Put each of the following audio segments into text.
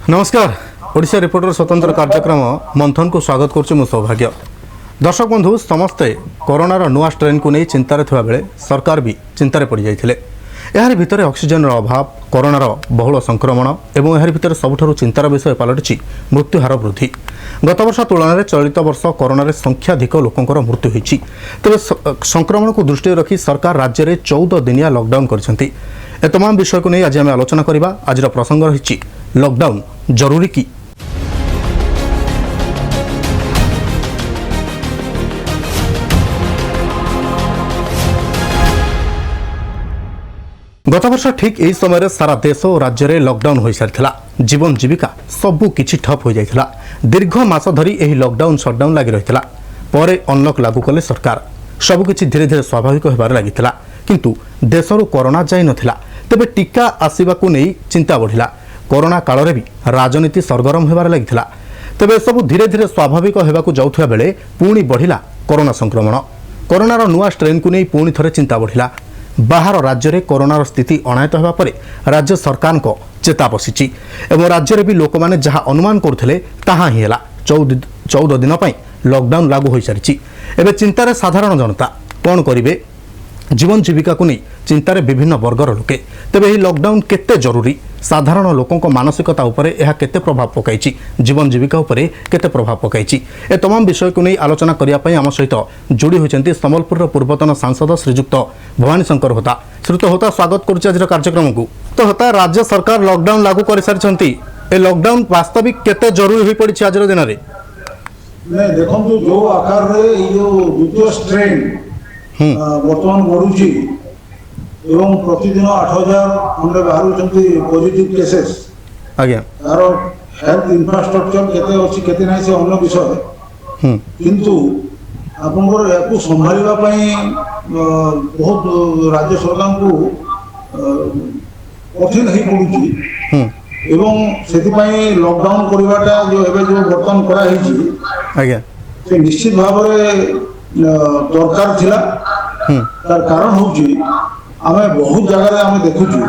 नमस्कार ओडिशा रिपोर्टर स्वतंत्र कार्यक्रम मंथन को स्वागत करुँ सौभाग्य दर्शक बंधु समस्ते कोरोनार नुआ स्ट्रेन को नहीं चिंतार थिबा बेले सरकार भी चिंतार पड़ जाइथिले। यार भितर ऑक्सीजन अभाव कोरोनार बहुल संक्रमण एवं यार भितर सबुठारु चिंतार विषय पलटिछि मृत्युहार वृद्धि। गत वर्ष तुलन में चलित वर्ष कोरोना संख्याधिक लोकंकर मृत्यु होइछि। तेबे संक्रमण को दृष्टि रखी सरकार राज्य में 14 दिनिया लॉकडाउन करिसेंति। ए तमाम विषय को नहीं आज आम आलोचना करबा। आज प्रसंग रही लॉकडाउन जरूरी की। गत वर्ष ठीक यही समय सारा देश और राज्य में लॉकडाउन हो सारी जीवन जीविका सबू किछि ठप हो जाइथिला। दीर्घ मास धरी यही लॉकडाउन शटडाउन लगी रहिथिला। परे अनलॉक लागू कले सरकार सबकिछि धीरे धीरे स्वाभाविक होबार लागिथिला। किंतु देशरू कोरोना जाई नथिला। तेबे टीका आसीबाकू नहीं चिंता बढ़िला। कोरोना काल रे भी राजनीति सरगरम होबार लागिथिला। तेबे सब धीरे धीरे स्वाभाविक होबाकू जाउथुवा बेले पुणी बढ़िला कोरोना संक्रमण। कोरोनार नुआ स्ट्रेन को नहीं पुणी थरे चिंता बढ़िला। बाहर राज्य में कोरोनार स्थिति अणायत होगा पर राज्य सरकार को चेता बसी एवं राज्य में भी लोक मैंने जहां अनुमान करते ताहा ही है 14 दिन लॉकडाउन लागू हो सारी। एवं चिंतार साधारण जनता कौन करेंगे जीवन जीविका को नहीं चिंतार विभिन्न वर्गर लोके। तेबे यह लॉकडाउन केते जरूरी साधारण लोकों मानसिकता उपरे यह केते प्रभाव पकाई जीवन जीविका उपरे केते प्रभाव पकाई ए तमाम विषय को नहीं आलोचना करने आम सहित जोड़ी होती संबलपुर पूर्वतन सांसद श्रीजुक्त भवानी शंकर होता। श्रीयुक्त होता स्वागत करुच्चे आज कार्यक्रम को। तो होता राज्य सरकार लॉकडाउन लागू कर सारी। ए लॉकडाउन वास्तविक केते जरूरी हो पड़ी आज दिन में देखो जो आकार द्वितीय स्ट्रेन बर्तमान बढ़ुची एवं प्रतिदिन 8000 खंडे बाहर पॉजिटिव केसेस आज्ञा तार हेल्थ इंफ्रास्ट्रक्चर केते अछि केते नै से अन्य विषय किंतु आपनकर याकू संभालिबा पई बहुत राज्य सरकार को कठिन ही पड़ुची एवं सेति पई लॉकडाउन करबाटा जो एबे जो बर्तन करा हिची आज्ञा से निश्चित भाव में दरकार थिला। तार कारण होची आमे बहुत जगह आमे देखुछु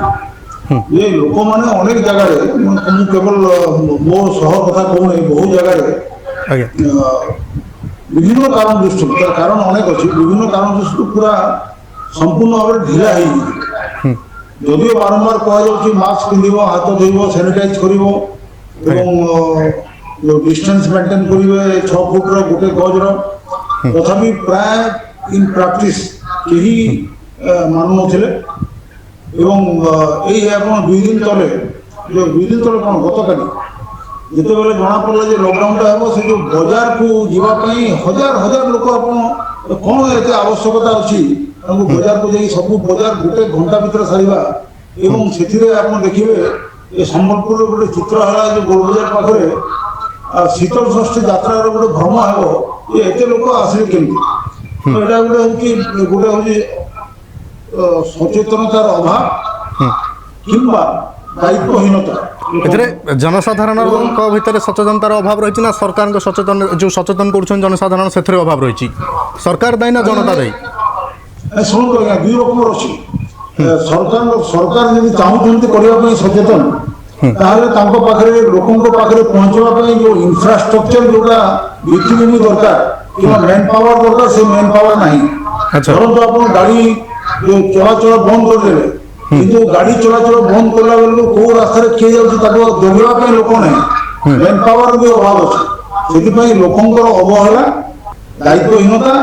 ये लोक माने अनेक जगह केवल मो शहर कथा कहू नहीं बहुत जगह विभिन्न कारण दृष्टि तार कारण अनेक अच्छी विभिन्न कारण दृष्टि पूरा संपूर्ण भाव ढिला है। जदिव बारंबार कह मास्क पिंध हाथ धोब सानिटाइज कर डिस्टेंस मेंटेन करेंगे 6 फुट गोटे गज तथापि प्राय इन प्रैक्टिस केही मानु नथिले एवं एई आपण 2 दिन तले जो 2 दिन तले कोन गतकाली जेते बेले जना पड़ला जे लॉकडाउन टा हेबो से जो बाजार को जीवा पई हजार हजार लोक आपण कोन एते आवश्यकता अछि हमको बाजार को जाई सब बाजार गोटे घंटा भीतर सारिबा एवं सेथिरे आपण देखिबे ए संबलपुर गोटे चित्र हला जो गोल बाजार पाखरे शीतल षष्ठी यात्रा रो गोटे भ्रम हेबो ये एते लोक आसले केमति तो एटा गोटे होची सचेतनतार अभाव किंबा दायित्वहीनता जनसाधारण भितर सचेतनतार अभाव रही ना सरकार सचेतन जो सचेतन कर जनसाधारण से अभाव रही सरकार दायी ना जनता दायी शुणु दुई रकम अच्छी सरकार जब चाहते करने सचेतन पाखे लोकों पाखे पहुंचवाई जो इंफ्रास्ट्रक्चर जोटा भित्तिभूमि दरकार कि मेन पावर दरकार से मेन पावर ना धरत आप गाड़ी चलाचल बंद करदे कि गाड़ी चलाचल बंद कला बेलू कौ रास्तार किए जागवाई लोक ना मेन पावर भी अभाव अच्छे से लोकंर अवहेला दायित्वहीनता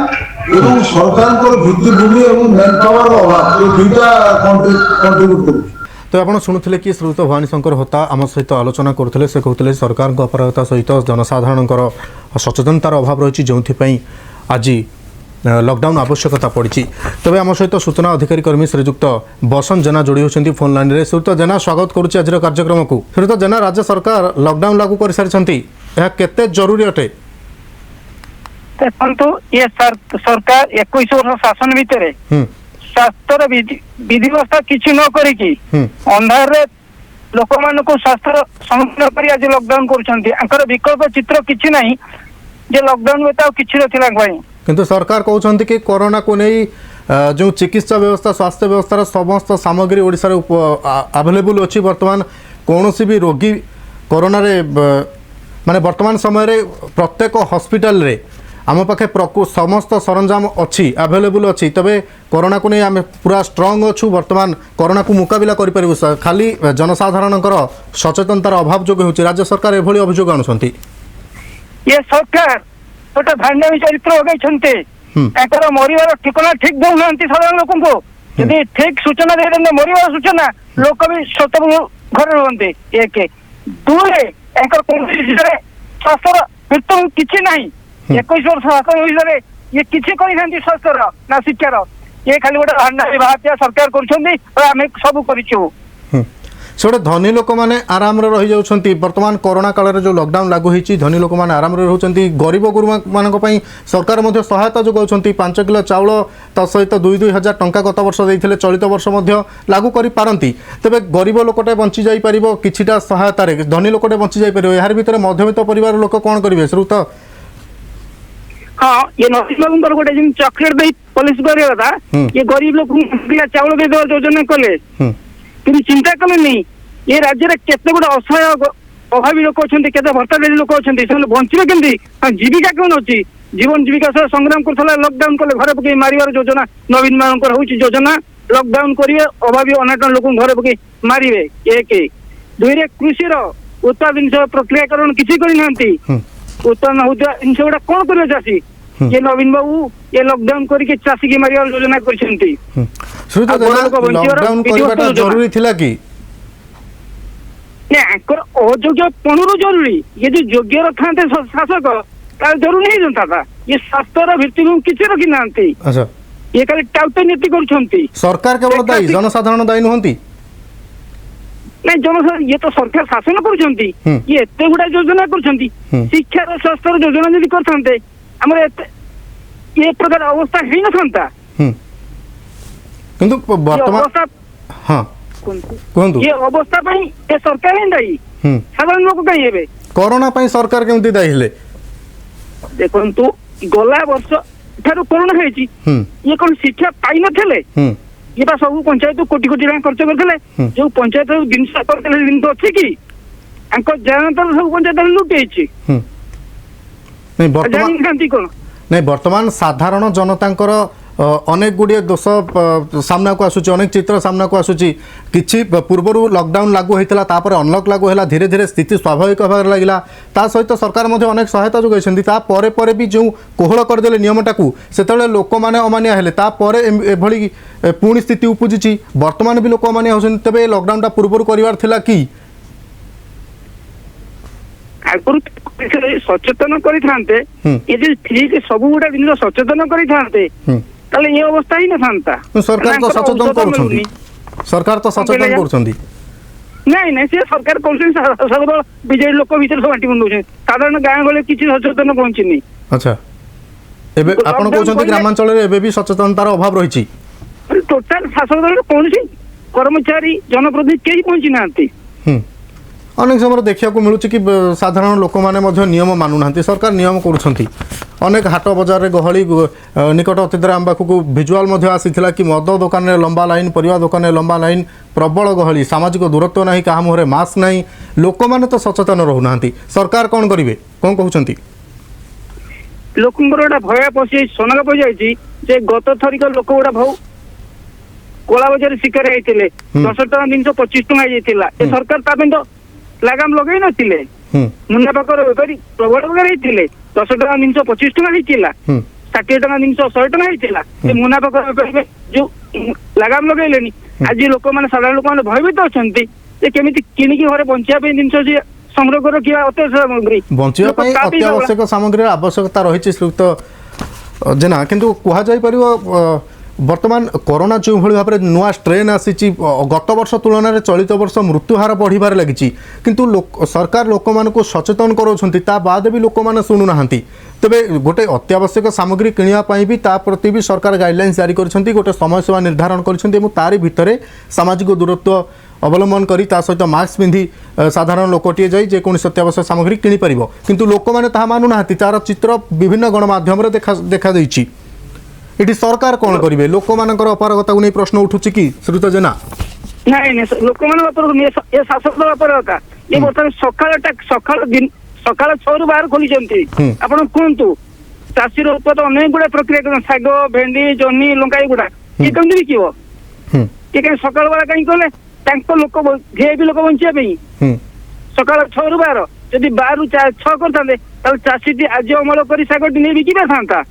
एवं सरकार भित्तिभूमि और मेन पावर अभाव ये दुईटा कंट्रीब्यूट कर। तो आप शुणुले कि श्रीयुक्त भवानी शंकर होता आम सहित आलोचना करते से कहते सरकार अपराधता सहित जनसाधारण सचेतनतार अभाव रही जो आज लॉकडाउन आवश्यकता पड़ी। तेज आम सहित सूचना अधिकारी कर्मी श्रीजुक्त बसंत जेना जोड़ी होती फोन लाइन में। श्रीयुक्त जेना स्वागत करुच्चे आज कार्यक्रम को। श्रीयुक्त जेना राज्य सरकार लॉकडाउन लागू कर सारी केते जरूरी अटे देखो ये सरकार 21 वर्ष शासन भितर स्वास्थ्य विधि व्यवस्था किसी न करी अंधार लोक मान स्वास्थ्य सम्मुखीन कर आज लॉकडाउन कर विकल्प चित्र किसी ना जे लॉकडाउन में किसी रहा किंतु सरकार कहते कि कोरोना को नहीं जो चिकित्सा व्यवस्था स्वास्थ्य व्यवस्था समस्त सामग्री ओडिशा रे अवेलेबल अच्छी बर्तमान कौन भी रोगी कोरोना रे माने वर्तमान समय रे प्रत्येक हॉस्पिटल रे आम पाखे समस्त सरंजाम अच्छी अवेलेबल अच्छी तबे कोरोना को नहीं आम पूरा स्ट्रंग अच्छु वर्तमान कोरोना को मुकाबला करें खाली जनसाधारण सचेतनतार अभाव जो होची राज्य सरकार एभली अभियोग आणुछंती ये सरकार गोटे भांडावी चरित्र होगैछन्ते एकर मरिवार ठिकाना ठीक दउनांती साधारण लोकन को यदि ठीक सूचना दे मरिवार सूचना लोक भी सत घर रहते एक दुए एकर स्वास्थ्य मृत्यु किसी ना 21 वर्ष शासन विषय ये किसी कही स्वास्थ्य ना शिक्षार ये खाली गोटे भांडावी बात्या सरकार करें सब कर से धनी लोक मैंने आराम रही जाती बर्तमान कोरोना काल में जो लॉकडाउन लागू होती धनी लोक मैंने आराम रोचे गरीब गुरुमा मान सरकार सहायता जोगाउं 5 किलो चाउल ता सहित 2,000 टंका गत वर्ष देते चलित वर्ष लागू करपारती तेरे गरीब लोकटे बंची जापर किछिटा सहायतार धनी लोकटे बंची जापर यार भर मध्यवित्त परिवार लोक कौन करेंगे श्रुत हाँ ये नवीन बाबू गोटे जिन चॉकलेट दे पॉलिसी करा ये गरीब लोग चाउल दे योजना कले कि चिंता कले नहीं ये राज्य में केते गोटे असहाय अभावी लोक अच्छा केते भर्ताधारी लोक अच्छा बंचे केमती जीविका कौन अच्छी जीवन जीविका सह संग्राम कर लॉकडाउन कले घर पकई मारिवार योजना नवीन मान योजना लॉकडाउन करेंगे अभावी अनाटन लोक घर पकई मारे एक दुई कृषि उत्पादन प्रक्रियाकरण किसी करना उत्पन्न होता जिनस गुड़ा कौन कर चाषी ये नवीन बाबू ये लॉकडाउन करके चाषी की मारिवार योजना जरूरी थिला कि अयोग्य पणु जरूरी ये जो योग्य था शासक जरूरी नहीं जनता था ये स्वास्थ्य भित्तिभूमि किसी रखी ना ये खाली टाउट नीति कर सरकार केवल दायी जनसाधारण दायी नुहंती नहीं जनसाधारण ये तो सरकार शासन कर ये एते गुड़ा योजना कर शिक्षा स्वास्थ्य योजना जब करते ये प्रकार अवस्था ही न था किंतु वर्तमान हाँ कहंतु ये अवस्था पे ये सरकार ही दायी साधारण लोक कहीं हेबे कोरोना पे सरकार केमती दायी हेले देखंतु गला वर्ष ठारू कोरोना हेची ये कोन शिक्षा पाई नथले ये बा सब पंचायत कोटी कोटी टका खर्च करथले जो पंचायत जिनस करथले दिन तो अछि की अंको जानतर सब पंचायत लुटेछि नहीं वर्तमान नहीं वर्तमान साधारण जनतांकर अनेक गुड़िए दोष सामना को आसूची अनेक चित्र सामना को आसूची किछि पूर्वर लॉकडाउन लागू होता तापर अनलॉक लागू है धीरे धीरे स्थिति स्वाभाविक होबार लगिला ता सहित सरकार मध्य अनेक सहायता जोगाइछन्ती ता परे परे भी जो कोहल करदेले नियमटाकू सेतले लोक माने अमानिया हेले ता परे एभली पुणी स्थिति उपजिछि वर्तमान भी लोक अमानिया होछन्ती तबे लॉकडाउन टा पूर्वर करिवार थिला कि आगुर सचेतन करते ये ठीक सब गुड़ा जिन सचेतन करते ये अवस्था ही ना सरकार तो सचेतन करूछन्ती सरकार तो सचेतन करूछन्ती नहीं नहीं से सरकार कर बीजेडी लोक भीतर सब बांटी बंद साधारण गाँ गले किसी सचेतन पहुंचनी अच्छा एबे आपण कहउछन्ती ग्रामांचल रे एबे भी सचेतनतार अभाव रहिछि टोटल शासन दल कौन कर्मचारी जनप्रतिनिधि केही पहुंची नांती अनेक समय देखा मिलूँ कि साधारण लोक मैंने नियम मानुना सरकार नियम करुँच अनेक हाट बजार गहली निकट अतीत आम पाखक भिजुआल आसी कि मद दुकान में लंबा लाइन परिवा दुकान में लंबा लाइन प्रबल गहली सामाजिक दूरत्व ना क्या मुहर मास्क ना लोक मैंने तो सचेतन रोना सरकार कौन करेंगे कौन कहते लोक भय पशि सनक पशि जे गत थरिक लोक गुड़ा भाव कला बजार शिकार होते 10 टका जिन 25 टका ये सरकार तो लगाम लगे नथिले मुन्ना पाकर बेपारी प्रबल प्रकार होते 10 टका जिन 25 टका होता 60 टका जिन 100 टका होता मुन्ना पाकर बेपारी जो लगाम लगे आज लोक मैंने साधारण लोक मैंने भयभीत अच्छा केमी किणिकी घरे बचाई जिन संग्रह कर रखा अत्यावश्यक सामग्री बचाई अत्यावश्यक सामग्री आवश्यकता रही श्रीयुक्त जेना किंतु कह वर्तमान कोरोना जो भाई भाव में नुआ स्ट्रेन आसी गत वर्ष तुलन में चलित वर्ष मृत्युहार बढ़िबार लगी किंतु सरकार लोक मान सचेतन करा बाद भी लोक मैंने शुणुना तेबे गोटे अत्यावश्यक सामग्री किणापी भी प्रति भी सरकार गाइडलाइंस जारी कर गोटे समय सीमा निर्धारण कर भितर सामाजिक दूरत्व अवलंबन करी सहित मास्क पिंधि साधारण लोकटे जाई जेकोसी अत्यावश्यक सामग्री किपर किंतु लोक मैंने ताहा मानुना तार चित्र विभिन्न गणमाध्यम देखा देछि ये सरकार कौन करेंगे लोक मान अपारगता को नहीं प्रश्न उठुची कि श्रुत जेना नहीं लोक शासक अपारगता ये बर्तमान सकाळ 6 ରୁ बाहर खोली आपण कहतु चाषी उत्पाद अनेक गुड़ा प्रक्रिया कर शाग भेंडी जह्नी लंका गुड़ा ये कमी बिकब ये कहीं सकाल बेला कहीं कले लोक वीआईपी लोक बचाई सकाल 6 ରୁ 12 जदि 12 ରୁ 6 करते चाषी आज अमल कर शागटी नहीं बिकी पाता।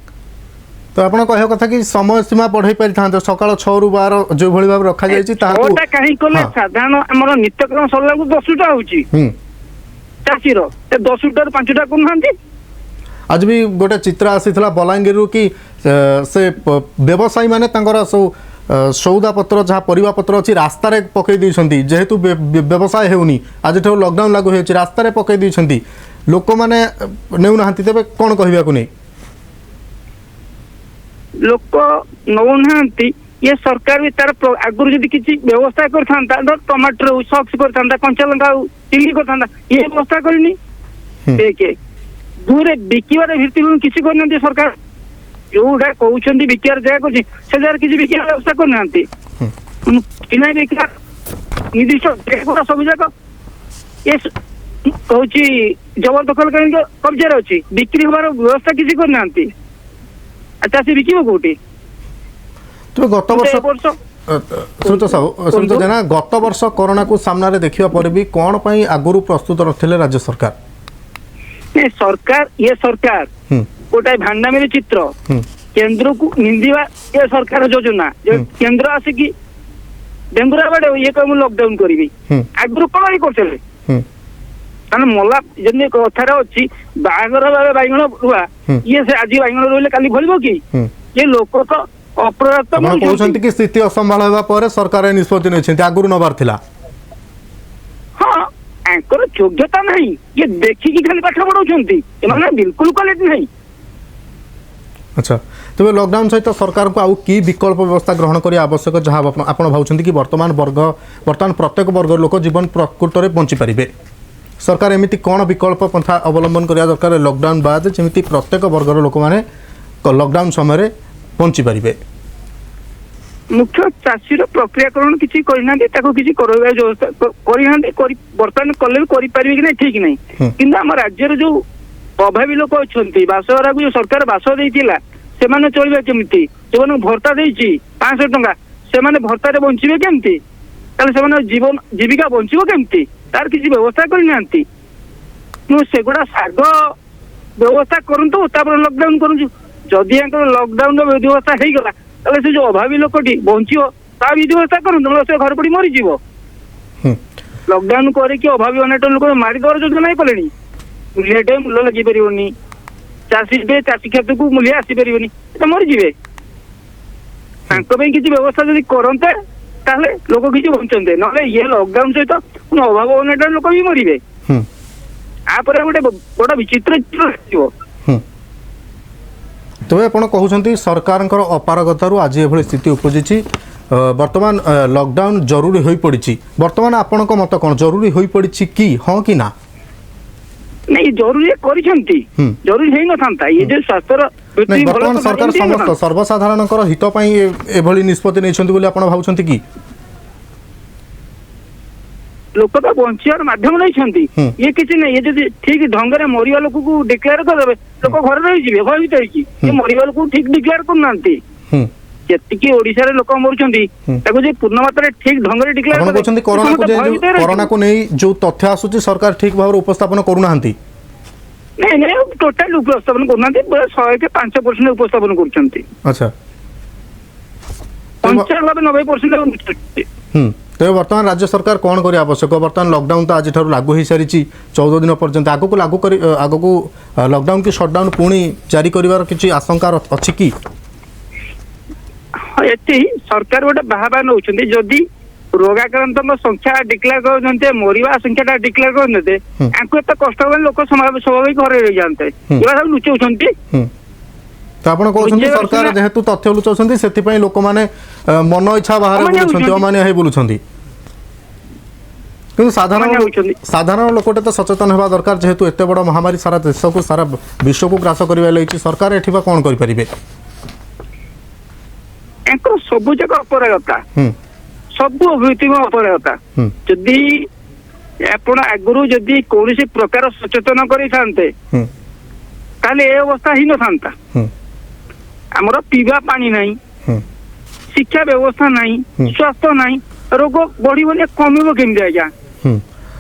तो आपण कहवा कथा कि समय सीमा बढ़ाई पारि था सकाल 6 ରୁ 12 जो भली भाव रखा जायछि ताहाको कहीं कले साधारण आमर नित्यक्रम सरला 10टा होची चाषी रो 10टा 5टा करनांती। आज भी गोटे चित्र आसीथिला बलांगीर कि से व्यवसायी माने तांकर सौदा पत्र जहाँ परिवा पत्र अच्छी रास्तार पकई देइछंती जेहेतु व्यवसाय हेउनी आज ठो लॉकडाउन लागू होइछि रास्तार पकई देइछंती लोक माने नेउ नाहंती तेबे कोन कहबिया को नै लोक नौ नाहंती ये सरकार भी तार आगुर जदि किछि व्यवस्था करथांता टमाटर सॉक्स करथांता कंचा लंका चिल्ली करथांता ये व्यवस्था करनी देखे दूरे बिकिबार भित्तिभूमि किसी करना सरकार जोटा कहते बिकार जगह कर से जगह किसी बिकार व्यवस्था करना किना बिकार निर्दिष्ट सब जाक ये कहूँ जबरदखल कब्जा अच्छी बिक्री हमार व्यवस्था किसी करना चाषी बिकब कौटी तो गत वर्ष सुमित साहू सुमित जेना गत वर्ष कोरोना को सामने देखा पर भी कौन पर आगुरी प्रस्तुत रखते राज्य सरकार सरकार ये सरकार गोटाए भांडामी चित्र केंद्र को निंदिवा ये सरकार योजना केंद्र आसिकी डेंगुरा बाड़े ये कह लॉकडाउन करी आगुरी कौन ये करते मला जमी कथार अच्छी बागर बैगण रुआ ये से आज बैगण रोले काली भरब कि ये लोक तो अपर्याप्त कहते कि स्थिति असंभाल होगा पर सरकार निष्पत्ति नहीं आगुरी नबार थिला हाँ आंकर योग्यता नहीं ये देखिकी खाली पाठ पढ़ाऊँ बिल्कुल क्वालिटी नहीं। अच्छा तेज लॉकडाउन सहित सरकार को आउ की विकल्प व्यवस्था ग्रहण करिया आवश्यक जहाँ आपण भावुଛନ୍ତି कि वर्तमान प्रत्येक वर्ग लोक जीवन प्रकृत में बंची पारिबे सरकार एमिति कौन विकल्प पंथा अवलंबन करिया दरकार लॉकडाउन बाद जेमिति प्रत्येक वर्गर लोक माने लॉकडाउन समय बंची पारिबे मुख्य चाषी प्रक्रियाकरण किसी बर्तमान कले भी करें कि नहीं ठीक नहीं कि आम राज्य जो अभावी लोक अच्छा बासहरा को जो सरकार बास देता से चलवे केमती जो भत्ता देती 500 टंका से भत्तार बंचे केमती जीवन जीविका बंचो केमती तार किसी व्यवस्था करना सेगुड़ा शाग व्यवस्था करूँ लॉकडाउन करूँ जदि लॉकडाउन व्यवस्था हो गला ताले से जो अभावी लोकटी बंचो ता विधि व्यवस्था करूँ से घर पड़ी मरीज लॉकडाउन करके अभावी अनेक लोक मारिदेवर योजना कले मूल्य मूल्य लगे पारनी चाषी क्षेत्र को मूल्य आसीपर मरीजे किसी व्यवस्था जब करते ताले लोक किसी बंचते ना ये लॉकडाउन सहित अभाव अनेक लोक भी मरवे आपर गोटे बड़ा विचित्र तेज आप कहते सरकार अपारगतारू आज ये स्थिति उपजी वर्तमान लॉकडाउन जरूरी हो पड़ी वर्तमान आपण मत कौन जरूरी हो पड़ी कि हाँ कि ना नहीं जरूरी जरूरी है न ये जो स्वास्थ्य वर्तमान सरकार समस्त सर्वसाधारण हित एभली निष्पत्ति नहीं भावुं कि लोक तो बंचार माध्यम नहीं ये किसी नहीं ये जो ठीक ढंग से मरिया लोक को डिक्लेयर करदे लोक घर रही भयभीत हो मरिया लोक ठीक डिक्लेयर करना जी ओडिशा रे लोक मरुचंदी ताको जे पूर्ण मात्रा ठीक ढंग रे डिक्लेयर आपण कहउछंती कोरोना को नहीं जो तथ्य आसुची सरकार ठीक भाव उपस्थापन करूनाहंती नहीं नहीं टोटल उपस्थापन करूनाहंती 100 के 5% उपस्थापन करूचंती। अच्छा 95-90% तेज वर्तमान राज्य सरकार कौन कर आवश्यक वर्तमान लॉकडाउन तो आज लागू हो सारी 14 दिन पर्यंत आग को लागू कर आग को लॉकडाउन की शटडाउन पुणी जारी कर किसी आशंका अच्छी कि ये सरकार गोटे बाहा नौ जदि रोगाक्रांत संख्या डिक्लेयर करते मरवा संख्या डिक्लेयर करते एत कष्ट लोक स्वाभाविक घर रही जाते ये सब लुचाऊँच तो आप कहते सरकार जेहेतु तथ्य लुचाऊँ से लोक मैंने मन इच्छा बाहर अमान्य बुलूँ कि साधारण लोकटे तो सचेतन होगा दरकार जेहेतु एत बड़ महामारी सारा देश को सारा विश्व को ग्रास कर सरकार एठिबा कौन करें सब जगह अपरागता सब अभिवृत्ति अपरागता जदि ଆପଣ ଆଗରୁ ଯଦି କୌଣସି ପ୍ରକାର ସଚେତନ କରିଥାନ୍ତେ ହୁଁ ତାହେଲେ ଏ ଅବସ୍ଥା ହେଇନଥାନ୍ତା। ହୁଁ ଆମର ପିଇବା ପାଣି ନାହିଁ, ହୁଁ ଶିକ୍ଷା ବ୍ୟବସ୍ଥା ନାହିଁ, ସ୍ୱାସ୍ଥ୍ୟ ନାହିଁ, ରୋଗ ବଢିବନି କମିବ କେମିତି ଆଜ୍ଞା? ହୁଁ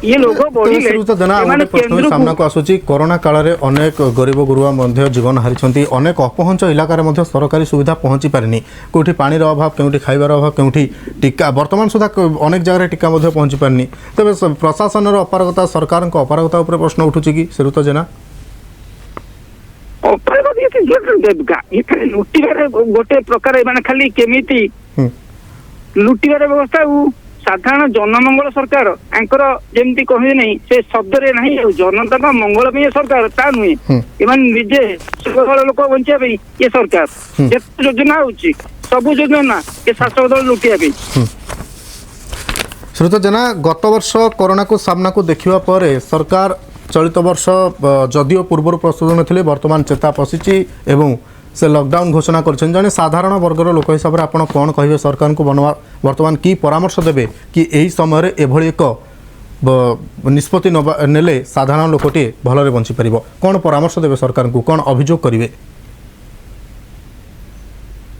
ଇଏ ରୋଗ ବଢିଲେ ଶ୍ରୀଯୁକ୍ତ ଜେନା ଆଉ ଏମାନେ ଗୋଟେ ପ୍ରଶ୍ନ ବି କେନ୍ଦ୍ରକୁ ସାମ୍ନାକୁ ଆସୁଛି। କରୋନା କାଳରେ ଅନେକ ଗରିବ ଗୁରୁବା ମଧ୍ୟ ଜୀବନ ହାରିଛନ୍ତି। ଅନେକ ଅପହଞ୍ଚ ଇଲାକାରେ ମଧ୍ୟ ସରକାରୀ ସୁବିଧା ପହଞ୍ଚି ପାରିନି। କେଉଁଠି ପାଣିର ଅଭାବ, କେଉଁଠି ଖାଇବାର ଅଭାବ, କେଉଁଠି ଟିକା, ବର୍ତ୍ତମାନ ସୁଦ୍ଧା ଅନେକ ଜାଗାରେ ଟିକା ମଧ୍ୟ ପହଞ୍ଚି ପାରିନି। ତେବେ ପ୍ରଶାସନର ଅପାରଗତା, ସରକାରଙ୍କ ଅପାରଗତା ଉପରେ ପ୍ରଶ୍ନ ଉଠୁଛି କି ଶ୍ରୀଯୁକ୍ତ ଜେନା? ଲୁଟିବାରେ ଗୋଟେ ପ୍ରକାର ମାନେ ଖାଲି କେମିତି ହୁଁ ଲୁଟିବାର ବ୍ୟବସ୍ଥା ଆଉ ସାଧାରଣ ଜନମଙ୍ଗଳ ସରକାର ଆଙ୍କର ଯେମିତି କହିବେ ନାହିଁ ସେ ଶବ୍ଦରେ ନାହିଁ ଆଉ ଜନତାଙ୍କ ମଙ୍ଗଳ ପାଇଁ ସରକାର ତା ନୁହେଁ। ଏମାନେ ନିଜେ ସୁଖଳ ଲୋକ ବଞ୍ଚିବା ପାଇଁ ଏ ସରକାର ଯେତେ ଯୋଜନା ହଉଛି ସବୁ ଯୋଜନା ଏ ଶାସକ ଦଳ ଲୁଟିବା ପାଇଁ। ଶ୍ରୀଯୁକ୍ତ ଜେନା, ଗତ ବର୍ଷ କରୋନାକୁ ସାମ୍ନାକୁ ଦେଖିବା ପରେ ସରକାର ଚଳିତ ବର୍ଷ ଯଦିଓ ପୂର୍ବରୁ ପ୍ରସ୍ତୁତ ନଥିଲେ ବର୍ତ୍ତମାନ ଚେତା ପଶିଛି ଏବଂ ସେ ଲକଡାଉନ୍ ଘୋଷଣା କରିଛନ୍ତି। ଜଣେ ସାଧାରଣ ବର୍ଗର ଲୋକ ହିସାବରେ ଆପଣ କ'ଣ କହିବେ ସରକାରଙ୍କୁ? ବର୍ତ୍ତମାନ କି ପରାମର୍ଶ ଦେବେ କି ଏହି ସମୟରେ ଏଭଳି ଏକ ନିଷ୍ପତ୍ତି ନେଲେ ସାଧାରଣ ଲୋକଟିଏ ଭଲରେ ବଞ୍ଚିପାରିବ? କ'ଣ ପରାମର୍ଶ ଦେବେ ସରକାରଙ୍କୁ? କ'ଣ ଅଭିଯୋଗ କରିବେ?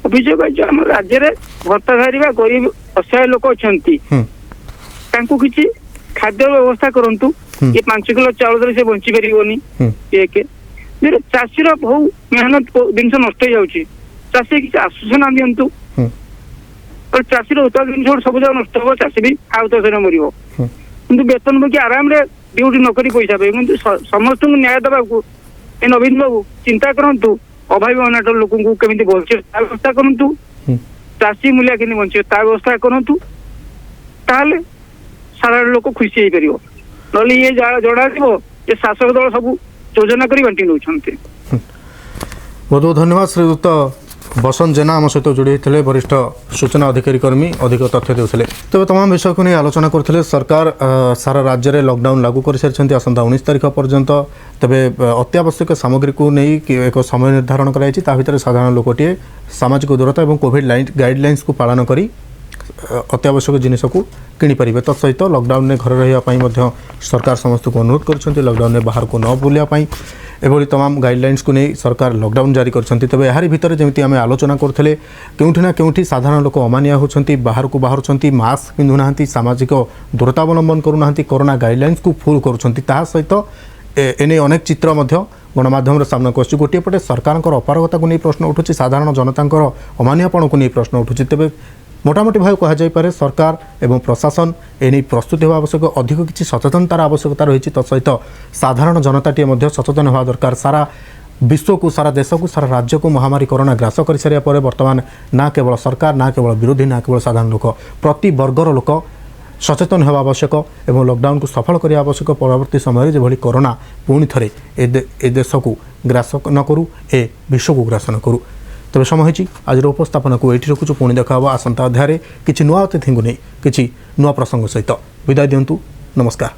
ଅଭିଯୋଗ ଆମ ରାଜ୍ୟରେ ଭତ୍ତାଧାରୀ ବା ଗରିବ ଅସହାୟ ଲୋକ ଅଛନ୍ତି, ତାଙ୍କୁ କିଛି ଖାଦ୍ୟ ବ୍ୟବସ୍ଥା କରନ୍ତୁ। ଏ 5 କିଲୋ ଚାଉଳ ଧରି ସେ ବଞ୍ଚି ପାରିବନି। ଚାଷୀର ବହୁ ମେହନତ ଜିନିଷ ନଷ୍ଟ ହେଇଯାଉଛି, ଚାଷୀ କିଛି ଆଶ୍ୱାସନା ଦିଅନ୍ତୁ। ଚାଷୀର ଉତ୍ପାଦ ଜିନିଷ ସବୁ ଯାକ ନଷ୍ଟ ହବ, ଚାଷୀ ବି ଆଉ ଥରେ ମରିବ। କିନ୍ତୁ ବେତନ ପକି ଆରାମରେ ଡ୍ୟୁଟି ନକରି ପଇସା ପାଇବ। କିନ୍ତୁ ସମସ୍ତଙ୍କୁ ନ୍ୟାୟ ଦେବାକୁ ଏ ନବୀନ ବାବୁ ଚିନ୍ତା କରନ୍ତୁ। ଅଭାବୀ ଅନାଟ ଲୋକଙ୍କୁ କେମିତି ବଞ୍ଚିବ ତା ବ୍ୟବସ୍ଥା କରନ୍ତୁ। ଚାଷୀ ମୂଲ୍ୟ କେମିତି ବଞ୍ଚିବ ତା ବ୍ୟବସ୍ଥା କରନ୍ତୁ, ତାହେଲେ ସାଧାରଣ ଲୋକ ଖୁସି ହେଇପାରିବ। ନହେଲେ ଇଏ ଜଣାଯିବ ଯେ ଶାସକ ଦଳ ସବୁ ଯୋଜନା କରି ବାଣ୍ଟି ନେଉଛନ୍ତି। ବହୁତ ବହୁତ ଧନ୍ୟବାଦ। ଶ୍ରୀଯୁକ୍ତ ବସନ୍ତ ଜେନା ଆମ ସହିତ ଯୋଡ଼ି ହୋଇଥିଲେ, ବରିଷ୍ଠ ସୂଚନା ଅଧିକାରୀ କର୍ମୀ, ଅଧିକ ତଥ୍ୟ ଦେଉଥିଲେ। ତେବେ ତମାମ ବିଷୟକୁ ନେଇ ଆଲୋଚନା କରୁଥିଲେ। ସରକାର ସାରା ରାଜ୍ୟରେ ଲକଡାଉନ୍ ଲାଗୁ କରିସାରିଛନ୍ତି ଆସନ୍ତା 19 ତାରିଖ ପର୍ଯ୍ୟନ୍ତ। ତେବେ ଅତ୍ୟାବଶ୍ୟକ ସାମଗ୍ରୀକୁ ନେଇ ଏକ ସମୟ ନିର୍ଦ୍ଧାରଣ କରାଯାଇଛି, ତା ଭିତରେ ସାଧାରଣ ଲୋକଟିଏ ସାମାଜିକ ଦୂରତା ଏବଂ କୋଭିଡ୍ ଗାଇଡଲାଇନ୍ସକୁ ପାଳନ କରି ଅତ୍ୟାବଶ୍ୟକ ଜିନିଷକୁ କିଣିପାରିବେ। ତତ୍ ସହିତ ଲକଡାଉନରେ ଘରେ ରହିବା ପାଇଁ ମଧ୍ୟ ସରକାର ସମସ୍ତଙ୍କୁ ଅନୁରୋଧ କରିଛନ୍ତି। ଲକଡାଉନରେ ବାହାରକୁ ନ ବୁଲିବା ପାଇଁ ଏଭଳି ତମାମ ଗାଇଡଲାଇନ୍ସକୁ ନେଇ ସରକାର ଲକଡାଉନ୍ ଜାରି କରିଛନ୍ତି। ତେବେ ଏହାରି ଭିତରେ ଯେମିତି ଆମେ ଆଲୋଚନା କରୁଥିଲେ, କେଉଁଠି ନା କେଉଁଠି ସାଧାରଣ ଲୋକ ଅମାନିଆ ହେଉଛନ୍ତି, ବାହାରକୁ ବାହାରୁଛନ୍ତି, ମାସ୍କ ପିନ୍ଧୁନାହାନ୍ତି, ସାମାଜିକ ଦୂରତା ଅବଲମ୍ବନ କରୁନାହାନ୍ତି, କରୋନା ଗାଇଡଲାଇନ୍ସକୁ ଫଲୋ କରୁଛନ୍ତି। ତାହା ସହିତ ଏନେଇ ଅନେକ ଚିତ୍ର ମଧ୍ୟ ଗଣମାଧ୍ୟମର ସାମ୍ନାକୁ ଆସୁଛି। ଗୋଟିଏ ପଟେ ସରକାରଙ୍କର ଅପାରଗତାକୁ ନେଇ ପ୍ରଶ୍ନ ଉଠୁଛି, ସାଧାରଣ ଜନତାଙ୍କର ଅମାନିଆପଣକୁ ନେଇ ପ୍ରଶ୍ନ ଉଠୁଛି। ତେବେ ମୋଟାମୋଟି ଭାବେ କୁହାଯାଇପାରେ ସରକାର ଏବଂ ପ୍ରଶାସନ ଏନେଇ ପ୍ରସ୍ତୁତ ହେବା ଆବଶ୍ୟକ, ଅଧିକ କିଛି ସଚେତନତାର ଆବଶ୍ୟକତା ରହିଛି। ତତ୍ ସହିତ ସାଧାରଣ ଜନତାଟିଏ ମଧ୍ୟ ସଚେତନ ହେବା ଦରକାର। ସାରା ବିଶ୍ୱକୁ, ସାରା ଦେଶକୁ, ସାରା ରାଜ୍ୟକୁ ମହାମାରୀ କରୋନା ଗ୍ରାସ କରିସାରିବା ପରେ ବର୍ତ୍ତମାନ ନା କେବଳ ସରକାର, ନା କେବଳ ବିରୋଧୀ, ନା କେବଳ ସାଧାରଣ ଲୋକ, ପ୍ରତି ବର୍ଗର ଲୋକ ସଚେତନ ହେବା ଆବଶ୍ୟକ ଏବଂ ଲକଡାଉନକୁ ସଫଳ କରିବା ଆବଶ୍ୟକ। ପରବର୍ତ୍ତୀ ସମୟରେ ଯେଭଳି କରୋନା ପୁଣି ଥରେ ଏ ଦେଶକୁ ଗ୍ରାସ ନ କରୁ, ଏ ବିଶ୍ୱକୁ ଗ୍ରାସ ନ କରୁ। ତେବେ ସମୟ ହୋଇଛି ଆଜିର ଉପସ୍ଥାପନାକୁ ଏଇଠି ରଖୁଛୁ। ପୁଣି ଦେଖା ହେବ ଆସନ୍ତା ଅଧ୍ୟାୟରେ କିଛି ନୂଆ ଅତିଥିଙ୍କୁ ନେଇ କିଛି ନୂଆ ପ୍ରସଙ୍ଗ ସହିତ। ବିଦାୟ ଦିଅନ୍ତୁ, ନମସ୍କାର।